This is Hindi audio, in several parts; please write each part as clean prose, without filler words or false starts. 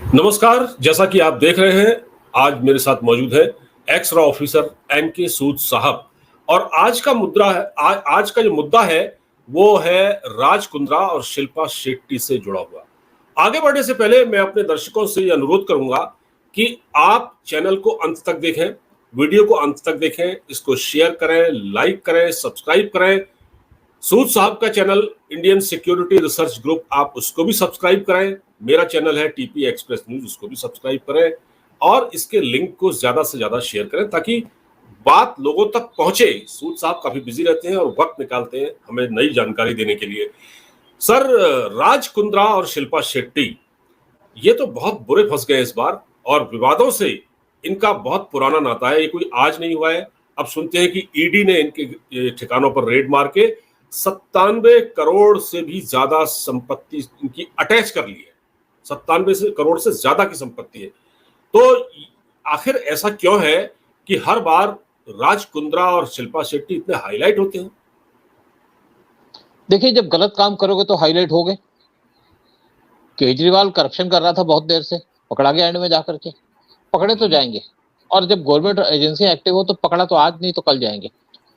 नमस्कार। जैसा कि आप देख रहे हैं, आज मेरे साथ मौजूद है एक्स रा ऑफिसर एम के सूद साहब। और आज का जो मुद्दा है वो है राज कुंद्रा और शिल्पा शेट्टी से जुड़ा हुआ। आगे बढ़ने से पहले मैं अपने दर्शकों से ये अनुरोध करूंगा कि आप चैनल को अंत तक देखें, वीडियो को अंत तक देखें, इसको शेयर करें, लाइक करें, सब्सक्राइब करें। सूद साहब का channel Indian security research group, आप उसको भी सब्सक्राइब करें। मेरा चैनल है टीपी एक्सप्रेस न्यूज, उसको भी सब्सक्राइब करें और इसके लिंक को ज्यादा से ज्यादा शेयर करें ताकि बात लोगों तक पहुंचे। सूद साहब काफी बिजी रहते हैं और वक्त निकालते हैं हमें नई जानकारी देने के लिए। सर, राज कुंद्रा और शिल्पा शेट्टी ये तो बहुत बुरे फंस गए इस बार, और विवादों से इनका बहुत पुराना नाता है, ये कोई आज नहीं हुआ है। अब सुनते हैं कि ईडी ने इनके ठिकानों पर रेड मार के 97 करोड़ से भी ज्यादा संपत्ति इनकी अटैच कर ली है। 97 करोड़ से ज्यादा की संपत्ति है। तो आखिर ऐसा क्यों है कि हर बार राज कुंद्रा और शिल्पा शेट्टी इतने हाईलाइट होते हैं? देखिए, जब गलत काम करोगे तो हाईलाइट होगे। केजरीवाल करप्शन कर रहा था बहुत देर से, पकड़ा गया एंड में जाकर के। पकड़े तो जाएंगे, और जब गवर्नमेंट एजेंसी एक्टिव हो तो पकड़ा तो आज नहीं तो कल जाएंगे।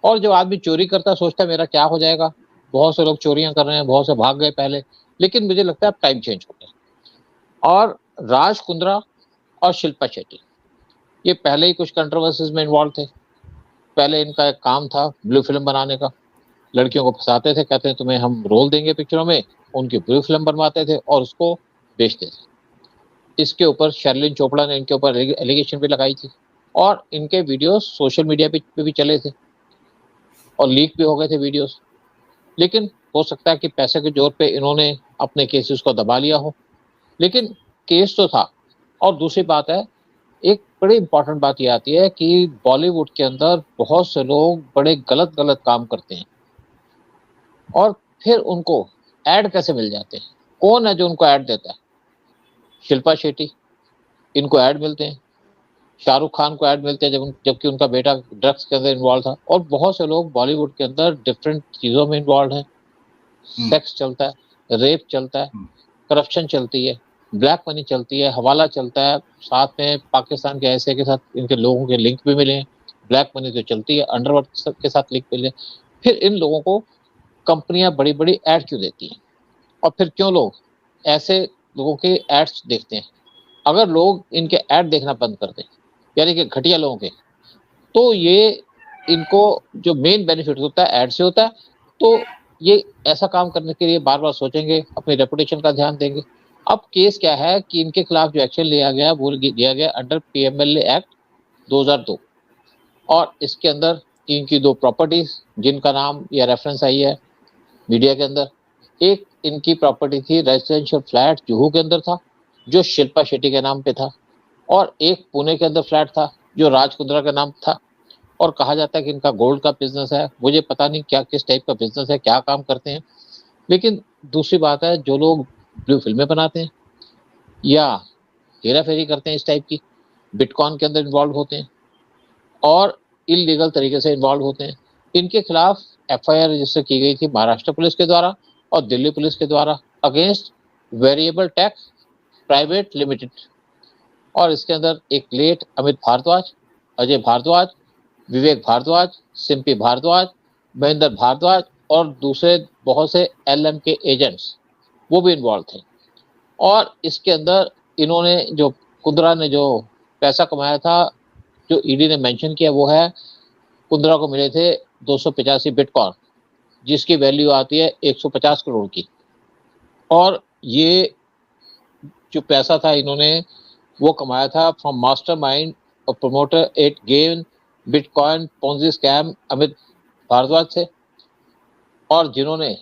और जब आदमी चोरी करता सोचता है मेरा क्या हो जाएगा। बहुत से लोग चोरियां कर रहे हैं, बहुत से भाग गए पहले, लेकिन मुझे लगता है अब टाइम चेंज हो गया। और राज कुंद्रा और शिल्पा शेट्टी ये पहले ही कुछ कंट्रोवर्सीज में इन्वॉल्व थे। पहले इनका एक काम था ब्लू फिल्म बनाने का। लड़कियों को फंसाते थे, कहते हैं तुम्हें हम रोल देंगे पिक्चरों में, उनकी ब्लू फिल्म बनवाते थे और उसको बेचते थे। इसके ऊपर शर्लिन चोपड़ा ने इनके ऊपर एलिगेशन भी लगाई थी, और इनके वीडियोस सोशल मीडिया पे भी चले थे और लीक भी हो गए थे वीडियोस। लेकिन हो सकता है कि पैसे के जोर पे इन्होंने अपने केसेस को दबा लिया हो, लेकिन केस तो था। और दूसरी बात है, एक बड़ी इंपॉर्टेंट बात ये आती है कि बॉलीवुड के अंदर बहुत से लोग बड़े गलत गलत काम करते हैं और फिर उनको ऐड कैसे मिल जाते हैं। कौन है जो उनको ऐड देता है? शिल्पा शेट्टी, इनको ऐड मिलते हैं। शाहरुख खान को ऐड मिलते हैं जबकि उनका बेटा ड्रग्स के अंदर इन्वॉल्व था। और बहुत से लोग बॉलीवुड के अंदर डिफरेंट चीज़ों में इन्वॉल्व हैं। सेक्स चलता है, रेप चलता है, करप्शन चलती है, ब्लैक मनी चलती है, हवाला चलता है। साथ में पाकिस्तान के ऐसे के साथ इनके लोगों के लिंक भी मिले हैं। ब्लैक मनी तो चलती है, अंडरवर्ल्ड के साथ लिंक मिले। फिर इन लोगों को कंपनियां बड़ी बड़ी ऐड क्यों देती हैं, और फिर क्यों लोग ऐसे लोगों के एड्स देखते हैं? अगर लोग इनके ऐड देखना बंद कर दें, यानी कि घटिया लोगों के, तो ये इनको जो मेन बेनिफिट होता है ऐड से होता है, तो ये ऐसा काम करने के लिए बार बार सोचेंगे, अपनी रेपुटेशन का ध्यान देंगे। अब केस क्या है कि इनके खिलाफ जो एक्शन लिया गया वो लिया गया अंडर पीएमएलए एक्ट 2002, और इसके अंदर इनकी दो प्रॉपर्टीज जिनका नाम या रेफरेंस आई है मीडिया के अंदर। एक इनकी प्रॉपर्टी थी रेजिडेंशियल फ्लैट जुहू के अंदर था, जो शिल्पा शेट्टी के नाम पे था, और एक पुणे के अंदर फ्लैट था जो राज कुंद्रा का नाम था। और कहा जाता है कि इनका गोल्ड का बिजनेस है। मुझे पता नहीं क्या किस टाइप का बिजनेस है, क्या काम करते हैं। लेकिन दूसरी बात है, जो लोग ब्लू फिल्में बनाते हैं या हेरा फेरी करते हैं इस टाइप की, बिटकॉइन के अंदर इन्वॉल्व होते हैं और इलीगल तरीके से इन्वॉल्व होते हैं, इनके खिलाफ एफआईआर रजिस्टर की गई थी महाराष्ट्र पुलिस के द्वारा और दिल्ली पुलिस के द्वारा against variable tax private limited. और इसके अंदर एक लेट अमित भारद्वाज, अजय भारद्वाज, विवेक भारद्वाज, सिंपी भारद्वाज, महेंद्र भारद्वाज और दूसरे बहुत से एलएम के एजेंट्स वो भी इन्वॉल्व थे। और इसके अंदर इन्होंने जो कुंद्रा ने जो पैसा कमाया था, जो ईडी ने मेंशन किया, वो है कुंद्रा को मिले थे 285 बिटकॉइन, जिसकी वैल्यू आती है 150 करोड़ की। और ये जो पैसा था इन्होंने वो कमाया था फ्रॉम मास्टरमाइंड और promoter at GainBitcoin Ponzi scam Amit Bhardwaj से, और जिन्होंने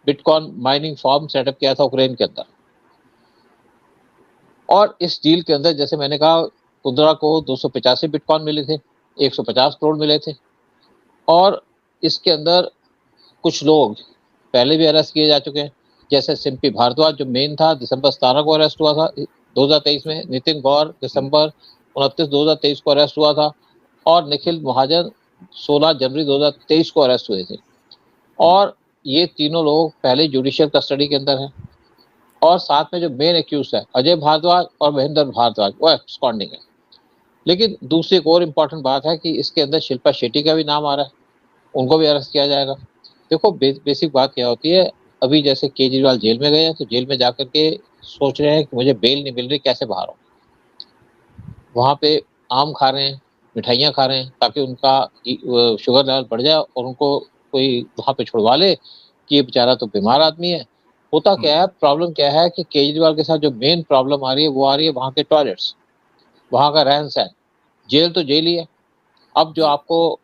बिटकॉइन माइनिंग फार्म सेटअप किया था यूक्रेन के अंदर। और इस डील के अंदर जैसे मैंने कहा, कुंद्रा को 285 बिटकॉइन मिले थे, 150 करोड़ मिले थे। और इसके अंदर कुछ लोग पहले भी अरेस्ट किए जा चुके हैं, जैसे सिंपी भारद्वाज जो मेन था, दिसंबर 17 को अरेस्ट हुआ था 2023 में। नितिन गौर दिसंबर 29 2023 को अरेस्ट हुआ था, और निखिल महाजन 16 जनवरी 2023 को अरेस्ट हुए थे। और ये तीनों लोग पहले जुडिशियल कस्टडी के अंदर हैं और साथ में जो मेन एक्यूज है अजय भारद्वाज और महेंद्र भारद्वाज, वो एब्सकॉन्डिंग है। लेकिन दूसरी एक और इम्पॉर्टेंट बात है कि इसके अंदर शिल्पा शेट्टी का भी नाम आ रहा है, उनको भी अरेस्ट किया जाएगा। देखो बेसिक बात क्या होती है, अभी जैसे केजरीवाल जेल में गए हैं, तो जेल में जाकर के सोच रहे हैं कि मुझे बेल नहीं मिल रही, कैसे बाहर हो। वहाँ पे आम खा रहे हैं, मिठाइयाँ खा रहे हैं, ताकि उनका शुगर लेवल बढ़ जाए और उनको कोई वहाँ पे छुड़वा ले कि ये बेचारा तो बीमार आदमी है। होता क्या है, प्रॉब्लम क्या है कि केजरीवाल के साथ जो मेन प्रॉब्लम आ रही है वो आ रही है वहाँ के टॉयलेट्स, वहाँ का रहन सहन। जेल तो जेल ही है। अब जो आपको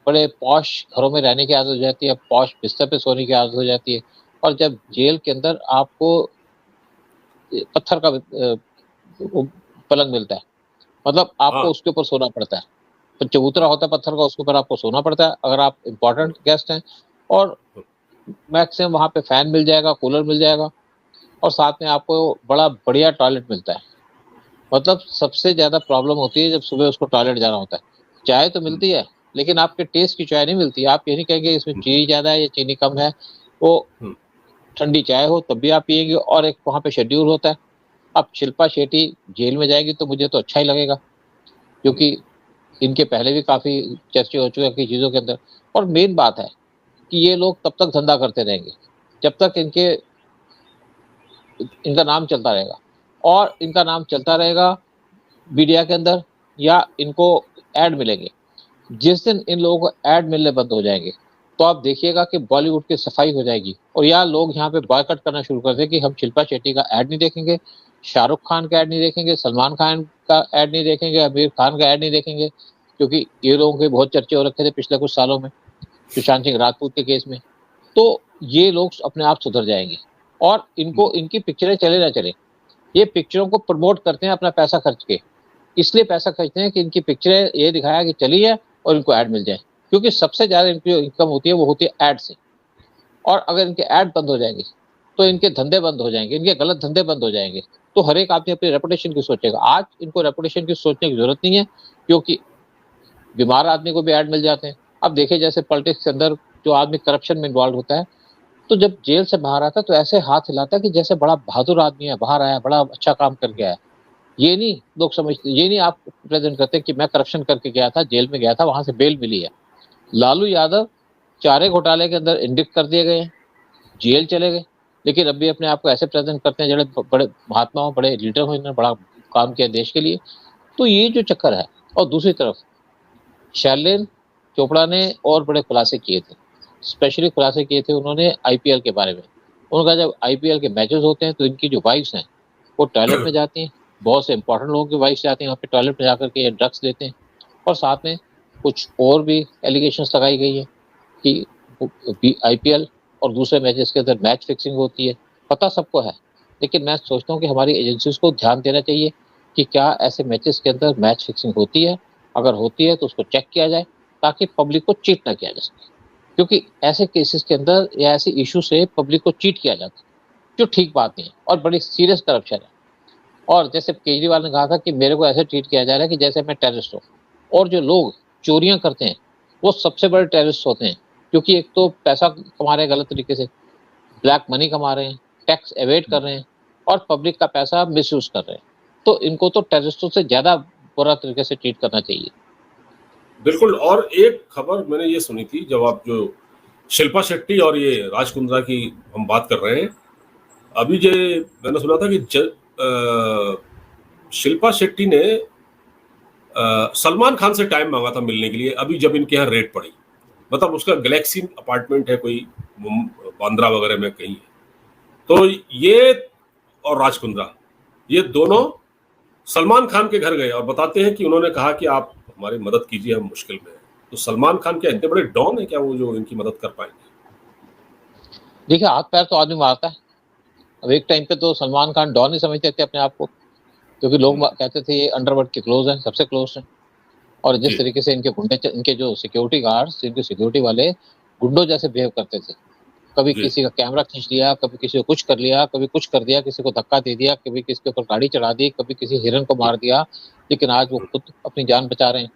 बड़े पॉश घरों में रहने की आदत हो जाती है, पॉश बिस्तर पे सोने की आदत हो जाती है, और जब जेल के अंदर आपको पत्थर का पलंग मिलता है, मतलब आपको हाँ। उसके ऊपर सोना पड़ता है। तो चबूतरा होता है पत्थर का, उसके ऊपर आपको सोना पड़ता है अगर आप इम्पोर्टेंट गेस्ट हैं। और मैक्सिमम वहाँ पे फैन मिल जाएगा, कूलर मिल जाएगा, और साथ में आपको बड़ा बढ़िया टॉयलेट मिलता है। मतलब सबसे ज़्यादा प्रॉब्लम होती है जब सुबह उसको टॉयलेट जाना होता है। चाय तो मिलती है, लेकिन आपके टेस्ट की चाय नहीं मिलती। आप ये नहीं कहेंगे इसमें चीनी ज़्यादा है या चीनी कम है। वो ठंडी चाय हो तब भी आप पिएंगे, और एक वहाँ पे शेड्यूल होता है। अब शिल्पा शेट्टी जेल में जाएगी तो मुझे तो अच्छा ही लगेगा, क्योंकि इनके पहले भी काफ़ी चर्चे हो चुके हैं चीज़ों के अंदर। और मेन बात है कि ये लोग तब तक धंधा करते रहेंगे जब तक इनका नाम चलता रहेगा, और इनका नाम चलता रहेगा मीडिया के अंदर, या इनको ऐड मिलेंगे। जिस दिन इन लोगों को ऐड मिलने बंद हो जाएंगे, तो आप देखिएगा कि बॉलीवुड की सफाई हो जाएगी, और या लोग यहाँ पे बॉयकॉट करना शुरू कर दें कि हम शिल्पा शेट्टी का ऐड नहीं देखेंगे, शाहरुख खान का ऐड नहीं देखेंगे, सलमान खान का ऐड नहीं देखेंगे, आमिर खान का ऐड नहीं देखेंगे, क्योंकि ये लोगों के बहुत चर्चे हो रखे थे पिछले कुछ सालों में सुशांत सिंह राजपूत के केस में। तो ये लोग अपने आप सुधर जाएंगे, और इनको इनकी पिक्चरें चले ना चले, ये पिक्चरों को प्रमोट करते हैं अपना पैसा खर्च के। इसलिए पैसा खर्चते हैं कि इनकी पिक्चरें ये दिखाया कि चली है और इनको ऐड मिल जाए, क्योंकि सबसे ज़्यादा इनकी जो इनकम होती है वो होती है ऐड से। और अगर इनके ऐड बंद हो जाएंगे तो इनके धंधे बंद हो जाएंगे, इनके गलत धंधे बंद हो जाएंगे। तो हर एक आदमी अपनी रेपुटेशन की सोचेगा। आज इनको रेपुटेशन की सोचने की जरूरत नहीं है, क्योंकि बीमार आदमी को भी ऐड मिल जाते हैं। अब देखिए जैसे पॉलिटिक्स के अंदर जो आदमी करप्शन में इन्वॉल्व होता है, तो जब जेल से बाहर आता है तो ऐसे हाथ हिलाता है कि जैसे बड़ा बहादुर आदमी है, बाहर आया, बड़ा अच्छा काम करके आया। ये नहीं लोग समझते, ये नहीं आप प्रेजेंट करते कि मैं करप्शन करके गया था, जेल में गया था, वहां से बेल मिली है। लालू यादव चारे घोटाले के अंदर इंडिक्ट कर दिए गए हैं, जेल चले गए, लेकिन अब भी अपने आप को ऐसे प्रेजेंट करते हैं जैसे बड़े महात्मा हो, बड़े लीडर हो, इन्होंने बड़ा काम किया देश के लिए। तो ये जो चक्कर है। और दूसरी तरफ शैलेन चोपड़ा ने और बड़े खुलासे किए थे, स्पेशली खुलासे किए थे उन्होंने आईपीएल के बारे में। उन्होंने कहा जब आईपीएल के मैचेस होते हैं तो इनकी जो वाइफ्स हैं वो टॉयलेट में जाती हैं, बहुत से इंपॉर्टेंट लोगों की वाइफ्स जाती हैं वहाँ पे टॉयलेट में जाकर के ये ड्रग्स लेते हैं। और साथ में कुछ और भी एलिगेशंस लगाई गई है कि आईपीएल और दूसरे मैचेस के अंदर मैच फिक्सिंग होती है। पता सबको है, लेकिन मैं सोचता हूँ कि हमारी एजेंसीज को ध्यान देना चाहिए कि क्या ऐसे मैचेस के अंदर मैच फिक्सिंग होती है। अगर होती है तो उसको चेक किया जाए, ताकि पब्लिक को चीट ना किया जा सके, क्योंकि ऐसे केसेस के अंदर या ऐसे इशू से पब्लिक को चीट किया जाता है, जो ठीक बात नहीं है और बड़ी सीरियस करप्शन है। और जैसे केजरीवाल ने कहा था कि मेरे को ऐसे ट्रीट किया जा रहा है कि जैसे मैं टेररिस्ट हूँ, और जो लोग चोरियां करते हैं वो सबसे बड़े टेररिस्ट होते हैं, क्योंकि एक तो पैसा कमा रहे हैं गलत तरीके से, ब्लैक मनी कमा रहे हैं, टैक्स एवेड कर रहे हैं, और पब्लिक का पैसा मिसयूज कर रहे हैं। तो इनको तो टेररिस्टों से ज्यादा बुरा तरीके से ट्रीट करना चाहिए। बिल्कुल। और एक खबर मैंने ये सुनी थी, जब आप जो शिल्पा शेट्टी और ये राज कुंद्रा की हम बात कर रहे हैं, अभी जो मैंने सुना था कि शिल्पा शेट्टी ने सलमान खान से टाइम मांगा था मिलने के लिए, अभी जब इनके यहाँ रेड पड़ी। मतलब उसका गैलेक्सी अपार्टमेंट है कोई बांद्रा वगैरह में कहीं है। तो ये और राज कुंद्रा, ये दोनों सलमान खान के घर गए और बताते हैं कि उन्होंने कहा कि आप हमारी मदद कीजिए, हम मुश्किल में हैं। तो सलमान खान क्या इतने बड़े डॉन है क्या वो, जो इनकी मदद कर पाएंगे? देखिए हाथ पैर तो आदमी मारता है। अब एक टाइम पे तो सलमान खान डॉन ही समझते थे अपने आप को, क्योंकि लोग कहते थे ये अंडरवर्ल्ड के क्लोज हैं, सबसे क्लोज हैं। और जिस जी। तरीके से इनके गुंडे, इनके जो सिक्योरिटी गार्ड्स, इनके सिक्योरिटी वाले गुंडों जैसे बिहेव करते थे। कभी जी। किसी का कैमरा खींच लिया, कभी किसी को कुछ कर लिया, कभी कुछ कर दिया, किसी को धक्का दे दिया, कभी किसी के ऊपर गाड़ी चढ़ा दी, कभी किसी हिरन को मार दिया। लेकिन आज वो खुद अपनी जान बचा रहे हैं,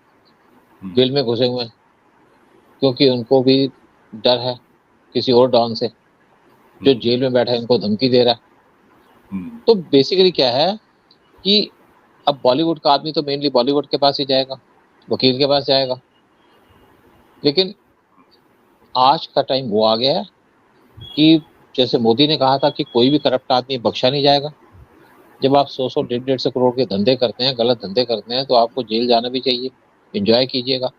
जेल में घुसे हुए हैं, क्योंकि उनको भी डर है किसी और डॉन से जो जेल में बैठा है, उनको धमकी दे रहा है। तो बेसिकली क्या है कि अब बॉलीवुड का आदमी तो मेनली बॉलीवुड के पास ही जाएगा, वकील के पास जाएगा। लेकिन आज का टाइम वो आ गया है कि जैसे मोदी ने कहा था कि कोई भी करप्ट आदमी बख्शा नहीं जाएगा। जब आप 100 150 करोड़ के धंधे करते हैं, गलत धंधे करते हैं, तो आपको जेल जाना भी चाहिए, एंजॉय कीजिएगा।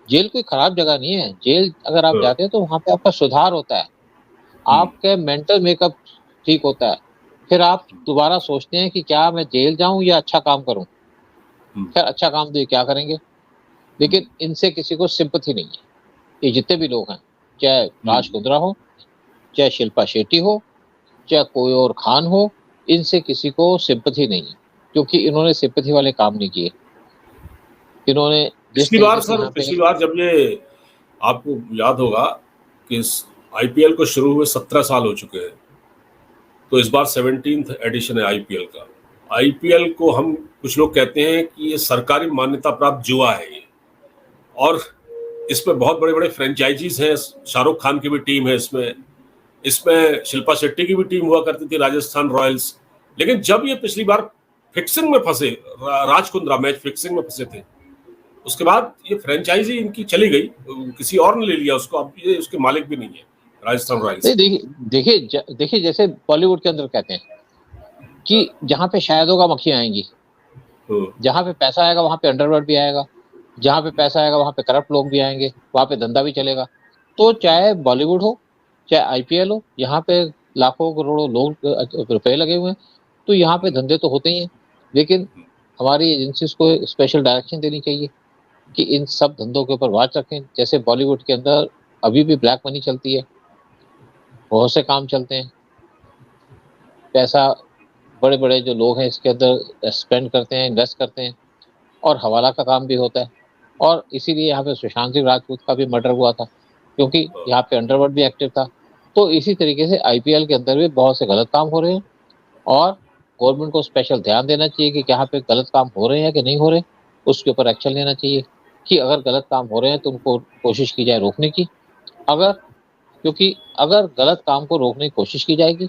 जेल कोई खराब जगह नहीं है। जेल अगर आप जाते हैं तो वहां पे आपका सुधार होता है, आपके मेंटल मेकअप ठीक होता है। फिर आप दोबारा सोचते हैं कि क्या मैं जेल जाऊं या अच्छा काम करूं। खैर अच्छा काम तो ये क्या करेंगे, लेकिन इनसे किसी को सिंपैथी नहीं है। ये जितने भी लोग हैं, चाहे राज कुंद्रा हो, चाहे शिल्पा शेट्टी हो, चाहे कोई और खान हो, इनसे किसी को सिंपैथी नहीं है, क्योंकि इन्होंने सिंपैथी वाले काम नहीं किए। इन्होंने जिस तरीके से यहाँ पे पिछली बार जब ये आपको याद होगा कि आईपीएल को शुरू हुए 17 साल हो चुके हैं, तो इस बार 17th एडिशन है आईपीएल का। आईपीएल को हम कुछ लोग कहते हैं कि ये सरकारी मान्यता प्राप्त जुआ है ये, और इसमें बहुत बड़े बड़े फ्रेंचाइजीज हैं। शाहरुख खान की भी टीम है इसमें शिल्पा शेट्टी की भी टीम हुआ करती थी, राजस्थान रॉयल्स। लेकिन जब ये पिछली बार फिक्सिंग में फंसे, राज कुंद्रा मैच फिक्सिंग में फंसे थे, उसके बाद ये फ्रेंचाइजी इनकी चली गई, किसी और ने ले लिया उसको। अब ये उसके मालिक भी नहीं है राजस्थान रॉयल्स। देखिए जैसे बॉलीवुड के अंदर कहते हैं कि जहां पे शायद होगा मक्खियां आएंगी, जहां पे पैसा आएगा वहां पे अंडरवर्ल्ड भी आएगा, जहां पे पैसा आएगा वहां पे करप्ट लोग भी आएंगे, वहां पे धंधा भी चलेगा। तो चाहे बॉलीवुड हो, चाहे आईपीएल हो, यहाँ पे लाखों करोड़ों लोग रुपए लगे हुए हैं, तो यहाँ पे धंधे तो होते ही हैं। लेकिन हमारी एजेंसीज को स्पेशल डायरेक्शन देनी चाहिए कि इन सब धंधों के ऊपर वॉच रखें। जैसे बॉलीवुड के अंदर अभी भी ब्लैक मनी चलती है, बहुत से काम चलते हैं, पैसा बड़े बड़े जो लोग हैं इसके अंदर स्पेंड करते हैं, इन्वेस्ट करते हैं, और हवाला का काम भी होता है। और इसीलिए यहाँ पे सुशांत सिंह राजपूत का भी मर्डर हुआ था, क्योंकि यहाँ पे अंडरवर्ल्ड भी एक्टिव था। तो इसी तरीके से आईपीएल के अंदर भी बहुत से गलत काम हो रहे हैं, और गवर्नमेंट को स्पेशल ध्यान देना चाहिए कि यहाँ पे गलत काम हो रहे हैं कि नहीं हो रहे, उसके ऊपर एक्शन लेना चाहिए। कि अगर गलत काम हो रहे हैं तो उनको कोशिश की जाए रोकने की। क्योंकि अगर गलत काम को रोकने की कोशिश की जाएगी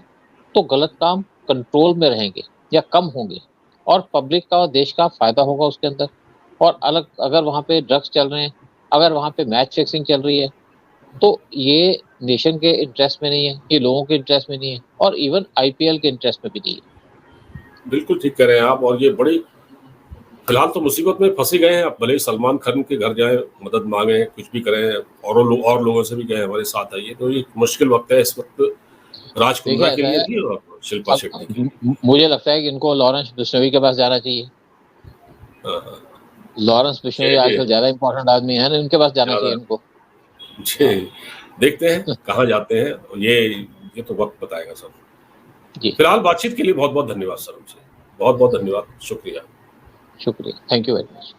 तो गलत काम कंट्रोल में रहेंगे या कम होंगे, और पब्लिक का और देश का फायदा होगा उसके अंदर। और अगर वहाँ पे ड्रग्स चल रहे हैं, अगर वहाँ पे मैच फिक्सिंग चल रही है, तो ये नेशन के इंटरेस्ट में नहीं है, ये लोगों के इंटरेस्ट में नहीं है, और इवन आईपीएल के इंटरेस्ट में भी नहीं है। बिल्कुल ठीक कह रहे हैं आप। और ये बड़ी फिलहाल तो मुसीबत में फंसे गए हैं। आप भले सलमान खान के घर जाएं, मदद मांगे, कुछ भी करें, और लोगों से भी कहें हमारे साथ आइए, तो ये मुश्किल वक्त है इस वक्त राज कुंद्रा के लिए भी और शिल्पा शेट्टी के लिए। मुझे लगता है कि इनको लॉरेंस बिश्नोई के पास जाना चाहिए। लॉरेंस बिश्नोई आजकल ज्यादा इंपॉर्टेंट आदमी है ना, इनके पास जाना चाहिए इनको। जी, देखते हैं कहाँ जाते हैं, ये तो वक्त बताएगा सर। फिलहाल बातचीत के लिए बहुत बहुत धन्यवाद सर। हमसे बहुत बहुत धन्यवाद, शुक्रिया। Thank you very much.